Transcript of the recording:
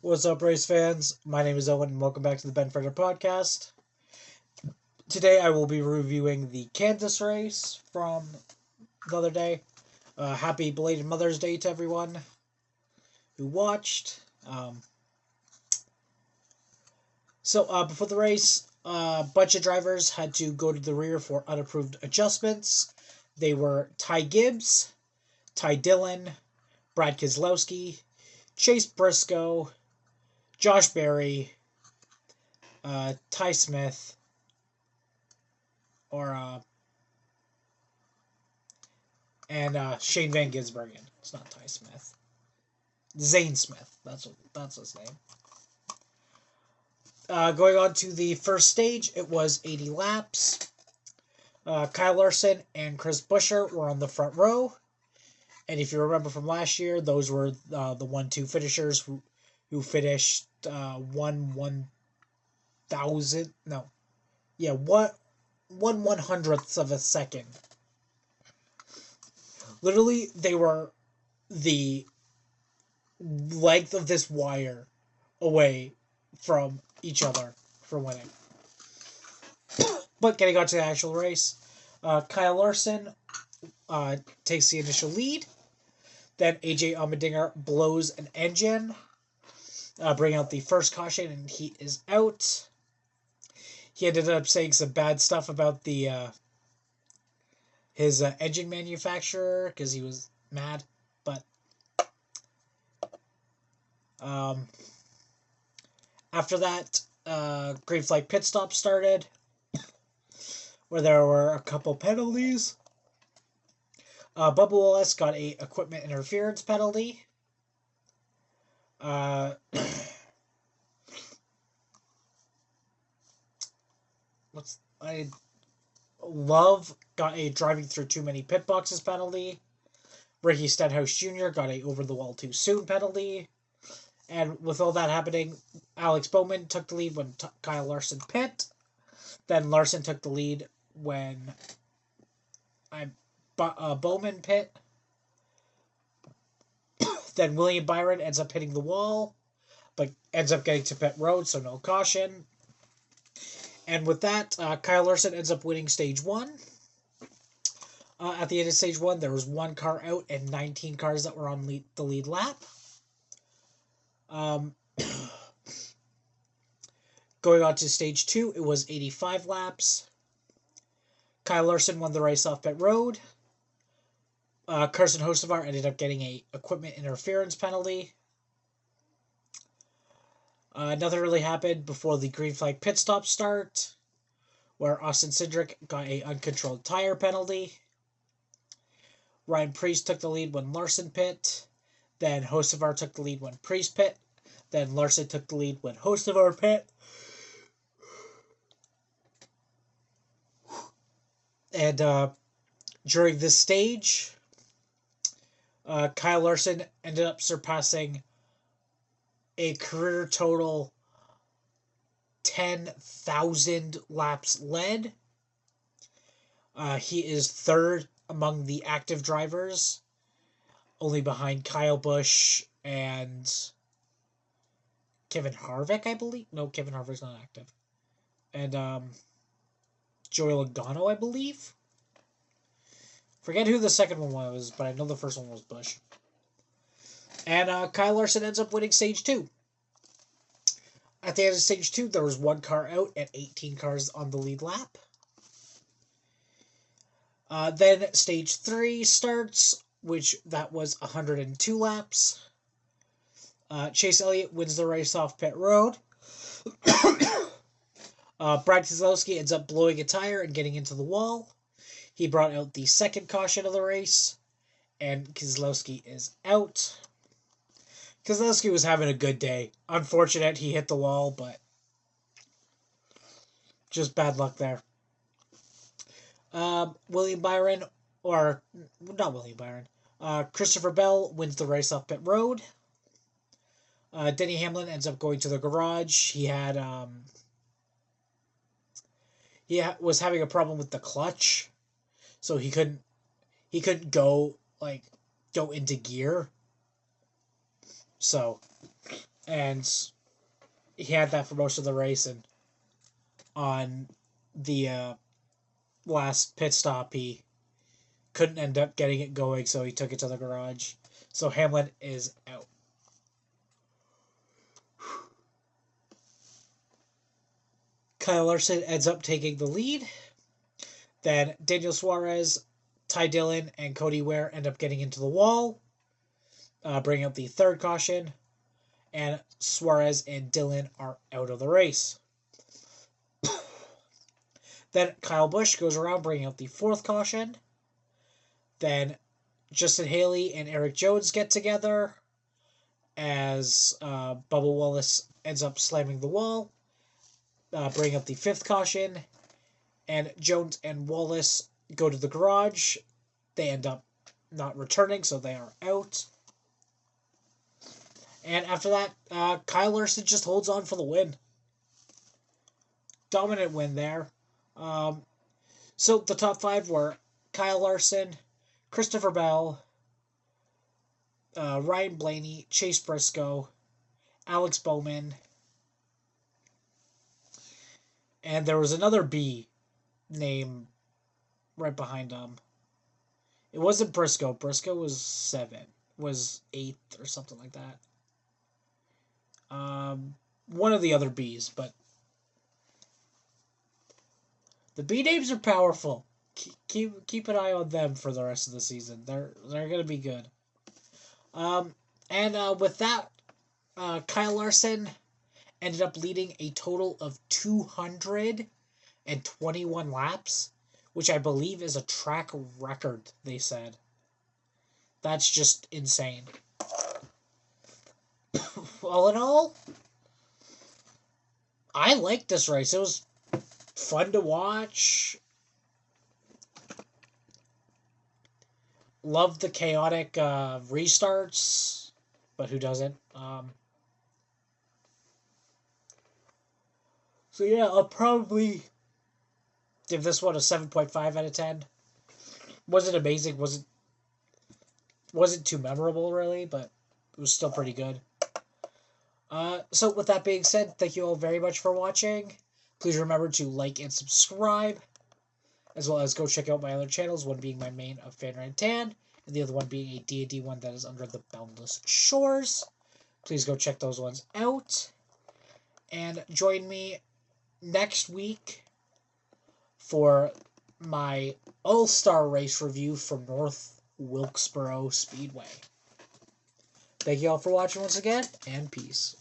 What's up, race fans? My name is Owen, and welcome back to the Ben Fredder Podcast. Today, I will be reviewing the Kansas race from the other day. Happy belated Mother's Day to everyone who watched. Before the race, a bunch of drivers had to go to the rear for unapproved adjustments. They were Ty Gibbs, Ty Dillon, Brad Keselowski, Chase Briscoe, Josh Berry, Ty Smith, and Shane Van Gisbergen. It's not Ty Smith. Zane Smith. That's his name. Going on to the first stage, it was 80 laps. Kyle Larson and Chris Buescher were on the front row. And if you remember from last year, those were the 1-2 finishers who finished 1/100th of a second. Literally, they were the length of this wire away from each other for winning. But getting on to the actual race, Kyle Larson takes the initial lead. Then AJ Allmendinger blows an engine, bringing out the first caution, and he is out. He ended up saying some bad stuff about his engine manufacturer because he was mad. But after that, green flag pit stop started, where there were a couple penalties. Bubba Wallace got a equipment interference penalty. Love got a driving through too many pit boxes penalty. Ricky Stenhouse Jr. got a over the wall too soon penalty. And with all that happening, Alex Bowman took the lead when Kyle Larson pit. Then Larson took the lead when Bowman pit. Then William Byron ends up hitting the wall, but ends up getting to pit road, so no caution. And with that, Kyle Larson ends up winning stage 1. At the end of stage 1, there was 1 car out and 19 cars that were on the lead lap. Going on to stage 2, it was 85 laps. Kyle Larson won the race off pit road. Carson Hocevar ended up getting a equipment interference penalty. Nothing really happened before the green flag pit stop start, where Austin Cindric got a uncontrolled tire penalty. Ryan Preece took the lead when Larson pit. Then Hocevar took the lead when Preece pit. Then Larson took the lead when Hocevar pit. And during this stage, Kyle Larson ended up surpassing a career total 10,000 laps led. He is third among the active drivers, only behind Kyle Busch and Kevin Harvick, I believe. No, Kevin Harvick's not active. And Joey Logano, I believe. Forget who the second one was, but I know the first one was Busch. And Kyle Larson ends up winning stage 2. At the end of stage 2, there was 1 car out and 18 cars on the lead lap. Then stage 3 starts, that was 102 laps. Chase Elliott wins the race off pit road. Brad Keselowski ends up blowing a tire and getting into the wall. He brought out the second caution of the race, and Keselowski is out. Keselowski was having a good day. Unfortunate he hit the wall, but just bad luck there. Christopher Bell wins the race off pit road. Denny Hamlin ends up going to the garage. He was having a problem with the clutch, so he couldn't go into gear. So And he had that for most of the race, and on the last pit stop, he couldn't end up getting it going, so he took it to the garage. So Hamlin is out. Kyle Larson ends up taking the lead. Then Daniel Suarez, Ty Dillon, and Cody Ware end up getting into the wall, bringing up the third caution. And Suarez and Dillon are out of the race. Then Kyle Busch goes around bringing out the fourth caution. Then Justin Haley and Eric Jones get together as Bubba Wallace ends up slamming the wall, bringing up the fifth caution. And Jones and Wallace go to the garage. They end up not returning, so they are out. And after that, Kyle Larson just holds on for the win. Dominant win there. So the top five were Kyle Larson, Christopher Bell, Ryan Blaney, Chase Briscoe, Alex Bowman, and there was another B name right behind him. It wasn't Briscoe. Briscoe was 8th or something like that. One of the other Bs, but the B names are powerful. Keep an eye on them for the rest of the season. They're gonna be good. With that, Kyle Larson ended up leading a total of 221 laps, which I believe is a track record, they said. That's just insane. All in all, I liked this race. It was fun to watch. Loved the chaotic restarts, but who doesn't? So yeah, I'll probably give this one a 7.5 out of 10. Wasn't amazing, wasn't too memorable really, but it was still pretty good. So with that being said, thank you all very much for watching. Please remember to like and subscribe, as well as go check out my other channels, one being my main of Fan Tan, and the other one being a D&D one that is under the Boundless Shores. Please go check those ones out. And join me next week for my All-Star Race review from North Wilkesboro Speedway. Thank you all for watching once again, and peace.